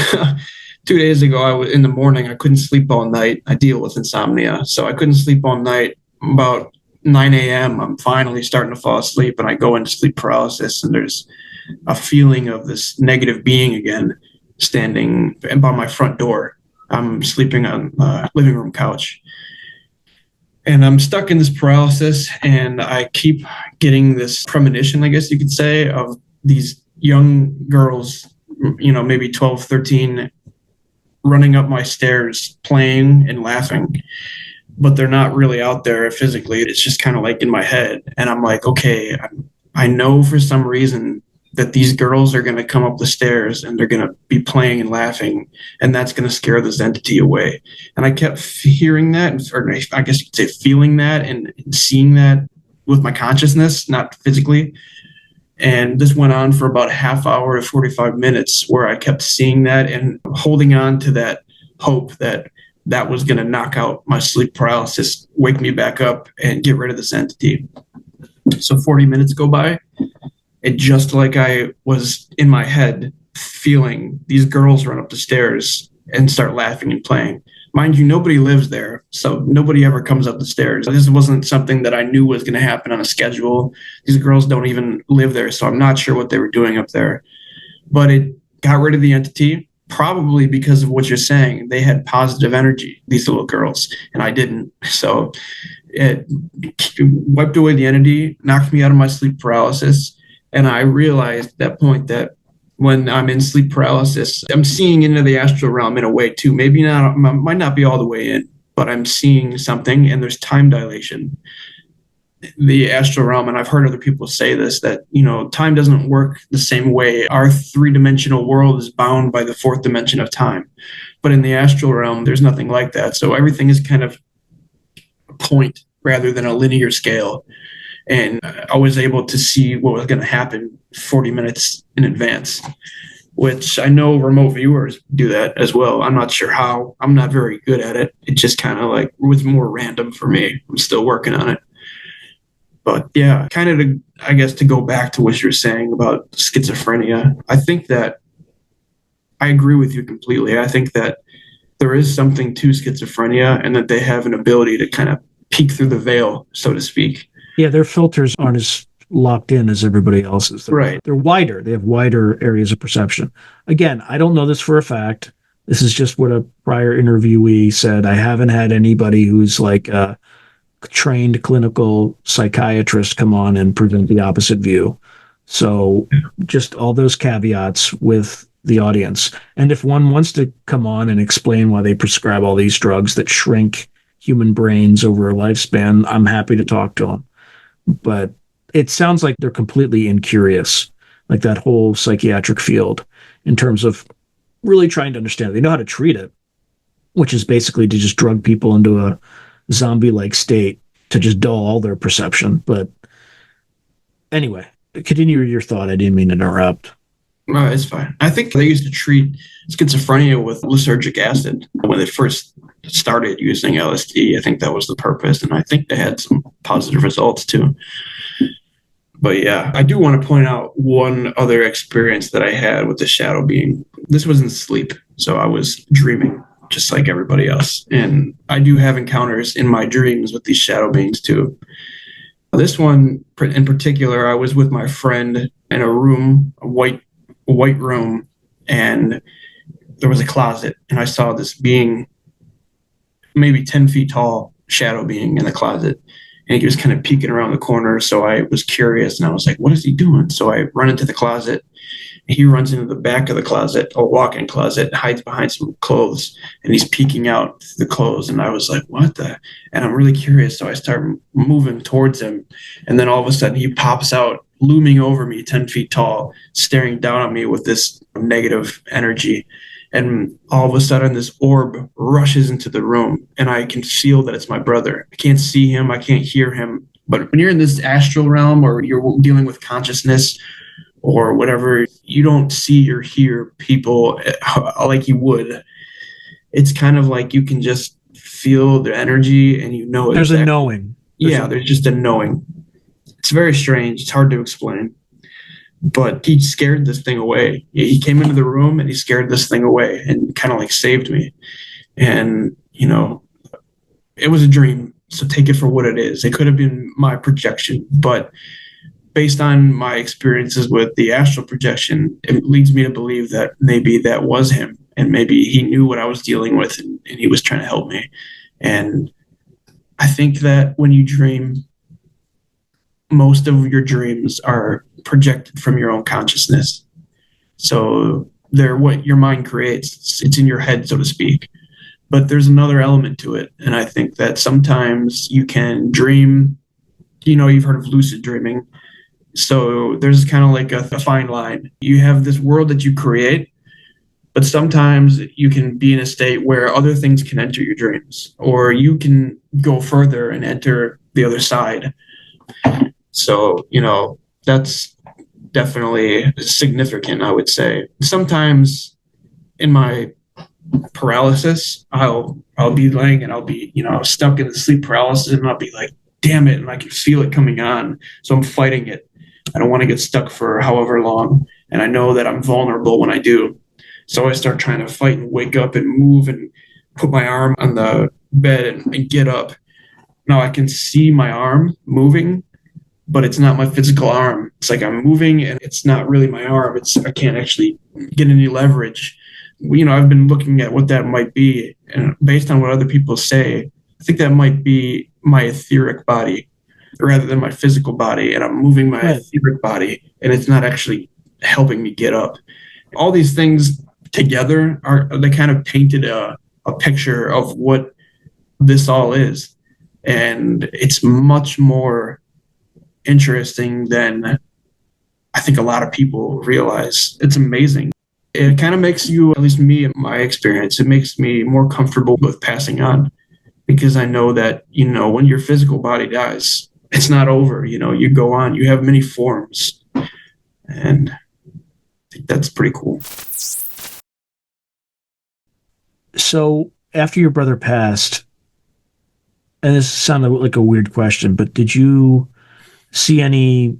2 days ago, in the morning, I couldn't sleep all night. I deal with insomnia, so I couldn't sleep all night. About 9 a.m., I'm finally starting to fall asleep, and I go into sleep paralysis, and there's a feeling of this negative being again standing by my front door. I'm sleeping on the living room couch, and I'm stuck in this paralysis, and I keep getting this premonition, I guess you could say, of these young girls, maybe 12, 13, running up my stairs, playing and laughing, but they're not really out there physically. It's just kind of like in my head. And I'm like, okay, I know for some reason that these girls are going to come up the stairs and they're going to be playing and laughing, and that's going to scare this entity away. And I kept hearing that, or I guess you could say feeling that and seeing that with my consciousness, not physically. And this went on for about a half hour to 45 minutes where I kept seeing that and holding on to that hope that that was going to knock out my sleep paralysis, wake me back up, and get rid of this entity. So 40 minutes go by, and just like I was in my head feeling these girls run up the stairs and start laughing and playing. Mind you, nobody lives there, so nobody ever comes up the stairs. This wasn't something that I knew was going to happen on a schedule. These girls don't even live there, so I'm not sure what they were doing up there. But it got rid of the entity, probably because of what you're saying. They had positive energy, these little girls, and I didn't. So it wiped away the entity, knocked me out of my sleep paralysis, and I realized at that point that when I'm in sleep paralysis, I'm seeing into the astral realm in a way too. Maybe not, might not be all the way in, but I'm seeing something, and there's time dilation. The astral realm, and I've heard other people say this, that, time doesn't work the same way. Our three-dimensional world is bound by the fourth dimension of time. But in the astral realm, there's nothing like that. So everything is kind of a point rather than a linear scale. And I was able to see what was going to happen 40 minutes in advance, which I know remote viewers do that as well. I'm not sure how. I'm not very good at it. It just kind of like was more random for me. I'm still working on it. But yeah, kind of to go back to what you're saying about schizophrenia, I think that I agree with you completely. I think that there is something to schizophrenia, and that they have an ability to kind of peek through the veil, so to speak. Yeah, their filters aren't as locked in as everybody else's. They're wider. They have wider areas of perception. Again, I don't know this for a fact. This is just what a prior interviewee said. I haven't had anybody who's like a trained clinical psychiatrist come on and present the opposite view. So just all those caveats with the audience. And if one wants to come on and explain why they prescribe all these drugs that shrink human brains over a lifespan, I'm happy to talk to them. But it sounds like they're completely incurious, like that whole psychiatric field, in terms of really trying to understand it. They know how to treat it, which is basically to just drug people into a zombie-like state to just dull all their perception. But anyway, continue your thought. I didn't mean to interrupt. No, it's fine. I think they used to treat schizophrenia with lysergic acid when they first started using LSD. I think that was the purpose, and I think they had some positive results too. But yeah, I do want to point out one other experience that I had with the shadow being. This was in sleep, so I was dreaming just like everybody else. And I do have encounters in my dreams with these shadow beings too. This one in particular, I was with my friend in a room, a white room, and there was a closet, and I saw this being, maybe 10 feet tall, shadow being in the closet, and he was kind of peeking around the corner. So I was curious, and I was like, what is he doing? So I run into the closet. He runs into the back of the closet, a walk-in closet, hides behind some clothes, and he's peeking out through the clothes. And I was like, what the? And I'm really curious. So I start moving towards him. And then all of a sudden he pops out, looming over me, 10 feet tall, staring down at me with this negative energy. And all of a sudden this orb rushes into the room, and I can feel that it's my brother. I can't see him. I can't hear him. But when you're in this astral realm, or you're dealing with consciousness, or whatever, you don't see or hear people like you would. It's kind of like you can just feel their energy, and you know there's a knowing. There's just a knowing. It's very strange. It's hard to explain. but he scared this thing away. He came into the room and he scared this thing away and kind of like saved me. And, it was a dream. So take it for what it is. It could have been my projection, but based on my experiences with the astral projection, it leads me to believe that maybe that was him, and maybe he knew what I was dealing with, and he was trying to help me. And I think that when you dream, most of your dreams are projected from your own consciousness. So they're what your mind creates. It's in your head, so to speak. But there's another element to it. And I think that sometimes you can dream, you've heard of lucid dreaming. So there's kind of like a fine line. You have this world that you create, but sometimes you can be in a state where other things can enter your dreams, or you can go further and enter the other side. So, that's definitely significant, I would say. Sometimes in my paralysis, I'll be laying and I'll be, stuck in the sleep paralysis, and I'll be like, damn it, and I can feel it coming on. So I'm fighting it. I don't want to get stuck for however long. And I know that I'm vulnerable when I do. So I start trying to fight and wake up and move and put my arm on the bed and get up. Now I can see my arm moving, but it's not my physical arm. It's like I'm moving and it's not really my arm. I can't actually get any leverage. I've been looking at what that might be. And based on what other people say, I think that might be my etheric body rather than my physical body. And I'm moving my etheric body, and it's not actually helping me get up. All these things together they kind of painted a picture of what this all is. And it's much more interesting than I think a lot of people realize. It's amazing. It kind of makes you, at least me in my experience, it makes me more comfortable with passing on, because I know that, when your physical body dies, it's not over. You go on, you have many forms. And I think that's pretty cool. So after your brother passed, and this sounded like a weird question, but did you see any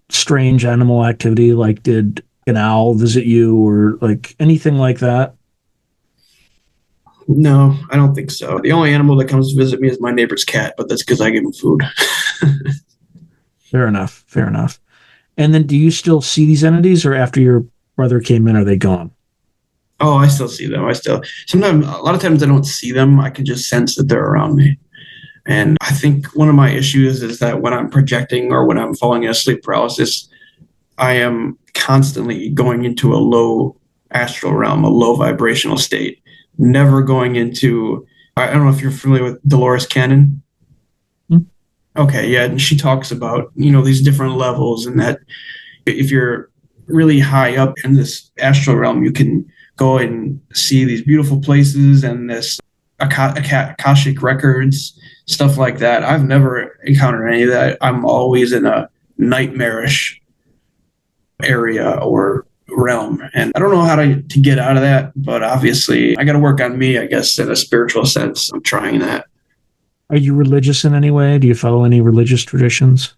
strange animal activity? Like, did an owl visit you, or like anything like that? No, I don't think so. The only animal that comes to visit me is my neighbor's cat, but that's because I give him food. Fair enough. And then do you still see these entities, or after your brother came in, are they gone? Oh, I still see them. Sometimes, a lot of times I don't see them. I can just sense that they're around me. And I think one of my issues is that when I'm projecting or when I'm falling into sleep paralysis, I am constantly going into a low astral realm, a low vibrational state, never going into, I don't know if you're familiar with Dolores Cannon. Okay, yeah, and she talks about, these different levels, and that if you're really high up in this astral realm, you can go and see these beautiful places and this Akashic records, stuff like that. I've never encountered any of that. I'm always in a nightmarish area or realm, and I don't know how to get out of that, but obviously I got to work on me, I guess, in a spiritual sense. I'm trying that. Are you religious in any way? Do you follow any religious traditions?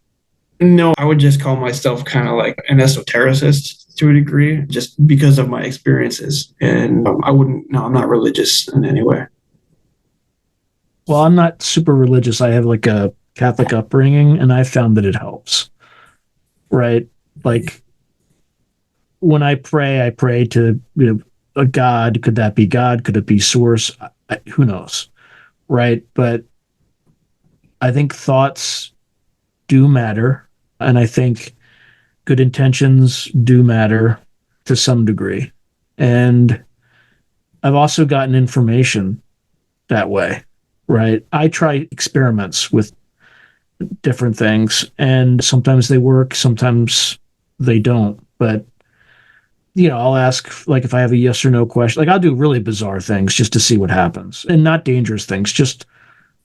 No, I would just call myself kind of like an esotericist to a degree, just because of my experiences. And I'm not religious in any way. Well, I'm not super religious. I have like a Catholic upbringing, and I found that it helps. Right? Like, when I pray to, a God. Could that be God? Could it be source? Who knows? Right? But I think thoughts do matter. And I think good intentions do matter to some degree. And I've also gotten information that way, right? I try experiments with different things, and sometimes they work, sometimes they don't. But, I'll ask, like, if I have a yes or no question, like, I'll do really bizarre things just to see what happens, and not dangerous things, just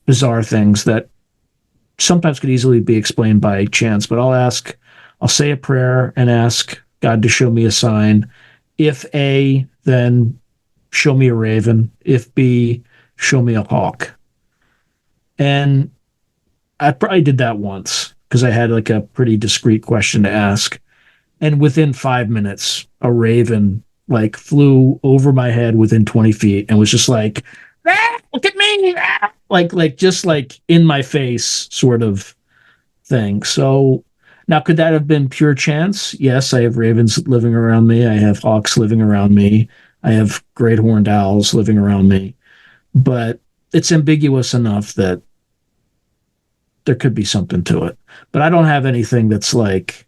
bizarre things that sometimes could easily be explained by chance. But I'll say a prayer and ask God to show me a sign. If A, then show me a raven. If B, show me a hawk. And I probably did that once because I had like a pretty discreet question to ask. And within 5 minutes, a raven like flew over my head within 20 feet and was just like, ah, look at me. Ah! Like just like in my face sort of thing. So now could that have been pure chance? Yes, I have ravens living around me. I have hawks living around me. I have great horned owls living around me. But it's ambiguous enough that there could be something to it. But I don't have anything that's like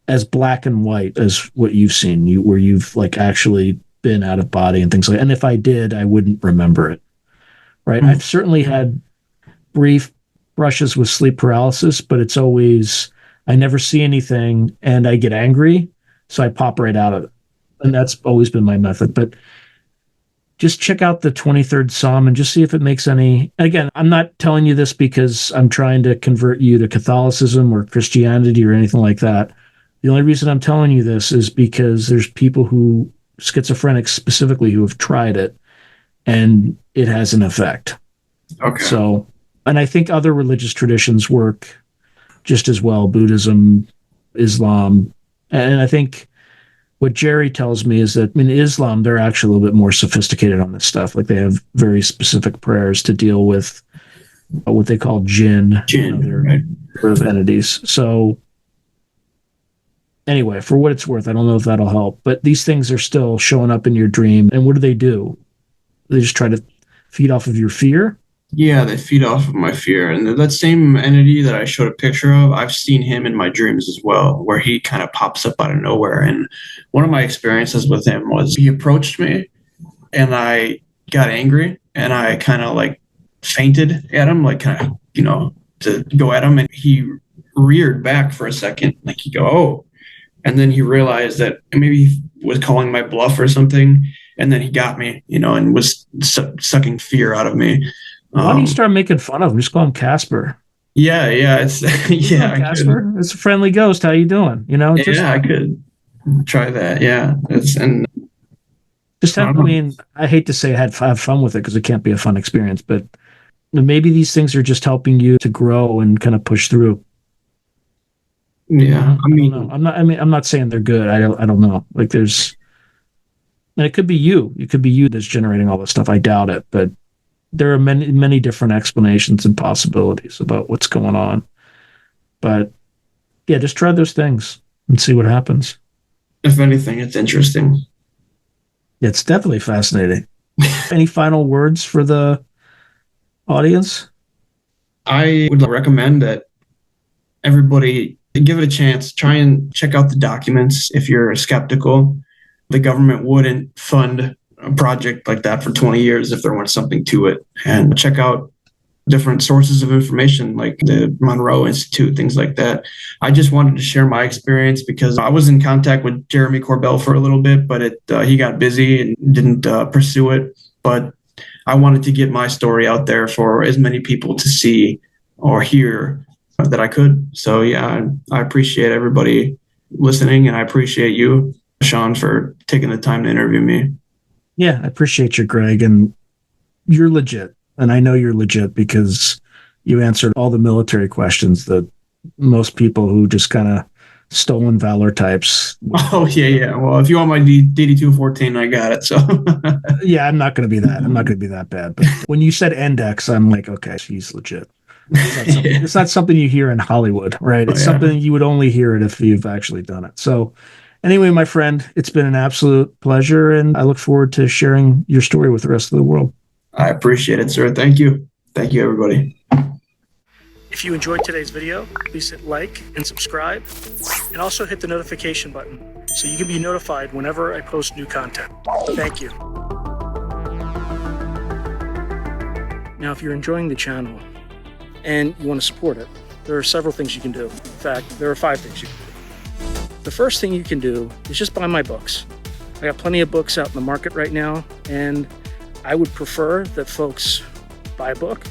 as black and white as what you've seen, where you've like actually been out of body and things like that. And if I did, I wouldn't remember it. Right. I've certainly had brief brushes with sleep paralysis, but it's always, I never see anything and I get angry. So I pop right out of it. And that's always been my method. But just check out the 23rd Psalm and just see if it makes any. Again, I'm not telling you this because I'm trying to convert you to Catholicism or Christianity or anything like that. The only reason I'm telling you this is because there's people who, schizophrenics specifically, who have tried it and it has an effect. Okay. So, and I think other religious traditions work just as well, Buddhism, Islam. And I think what Jerry tells me is that in Islam, they're actually a little bit more sophisticated on this stuff. Like they have very specific prayers to deal with what they call jinn, right. Sort of entities. So anyway, for what it's worth, I don't know if that'll help, but these things are still showing up in your dream. And what do? They just try to feed off of your fear. Yeah, they feed off of my fear. And that same entity that I showed a picture of, I've seen him in my dreams as well, where he kind of pops up out of nowhere. And one of my experiences with him was he approached me and I got angry and I kind of like fainted at him, like kind of, to go at him. And he reared back for a second, like he go, oh. And then he realized that maybe he was calling my bluff or something. And then he got me, and was sucking fear out of me. Why don't you start making fun of him? Just call him Casper. Yeah, it's yeah. Casper, it's a friendly ghost. How you doing? I could try that. Yeah, just have. I mean, I hate to say have fun with it because it can't be a fun experience, but maybe these things are just helping you to grow and kind of push through. Yeah, I'm not saying they're good. I don't know. Like there's, and it could be you. It could be you that's generating all this stuff. I doubt it, but there are many different explanations and possibilities about what's going on. But yeah, just try those things and see what happens. If anything, it's interesting. It's definitely fascinating. Any final words for the audience? I would recommend that everybody give it a chance. Try and check out the documents if you're skeptical. The government wouldn't fund a project like that for 20 years if there weren't something to it. And check out different sources of information like the Monroe Institute, things like that. I just wanted to share my experience because I was in contact with Jeremy Corbell for a little bit, but he got busy and didn't pursue it. But I wanted to get my story out there for as many people to see or hear that I could. So yeah, I appreciate everybody listening, and I appreciate you, Sean, for taking the time to interview me. Yeah, I appreciate you, Greg, and you're legit. And I know you're legit because you answered all the military questions that most people who just kind of stolen valor types. Oh, yeah. Well, if you want my DD-214, I got it. So yeah, I'm not going to be that. I'm not going to be that bad. But when you said Index, I'm like, okay, she's legit. It's not something you hear in Hollywood, right? It's something you would only hear it if you've actually done it. So anyway, my friend, it's been an absolute pleasure, and I look forward to sharing your story with the rest of the world. I appreciate it, sir. Thank you. Thank you, everybody. If you enjoyed today's video, please hit like and subscribe, and also hit the notification button so you can be notified whenever I post new content. Thank you. Now, if you're enjoying the channel and you want to support it, there are several things you can do. In fact, there are 5 things you can do. The first thing you can do is just buy my books. I got plenty of books out in the market right now, and I would prefer that folks buy a book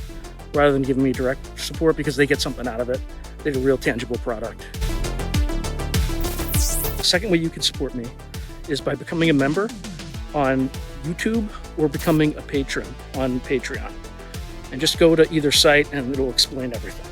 rather than giving me direct support because they get something out of it. They get a real tangible product. The second way you can support me is by becoming a member on YouTube or becoming a patron on Patreon. And just go to either site and it'll explain everything.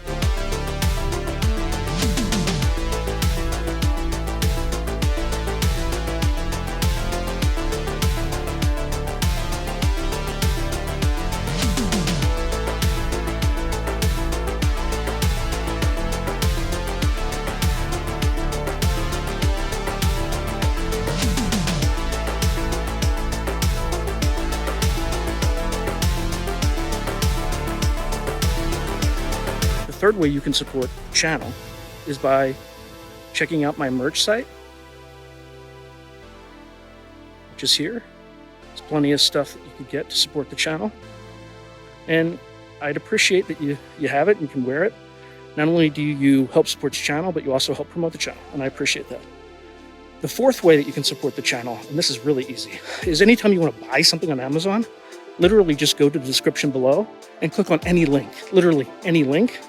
third way you can support the channel is by checking out my merch site, which is here. There's plenty of stuff that you could get to support the channel. And I'd appreciate that you have it and can wear it. Not only do you help support the channel, but you also help promote the channel, and I appreciate that. The fourth way that you can support the channel, and this is really easy, is anytime you want to buy something on Amazon, literally just go to the description below and click on any link, literally any link.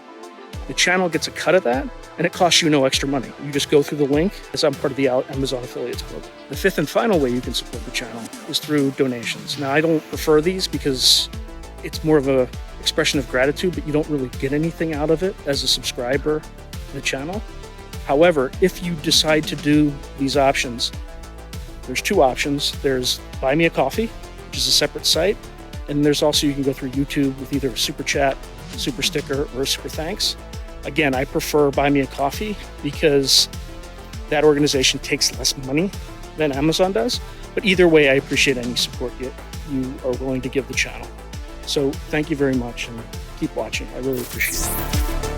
The channel gets a cut of that, and it costs you no extra money. You just go through the link, as I'm part of the Amazon Affiliates program. The fifth and final way you can support the channel is through donations. Now, I don't prefer these because it's more of a expression of gratitude, but you don't really get anything out of it as a subscriber to the channel. However, if you decide to do these options, there's two options. There's Buy Me a Coffee, which is a separate site. And there's also, you can go through YouTube with either a super chat, super sticker, or a super thanks. Again, I prefer Buy Me a Coffee because that organization takes less money than Amazon does. But either way, I appreciate any support you are willing to give the channel. So thank you very much and keep watching. I really appreciate it.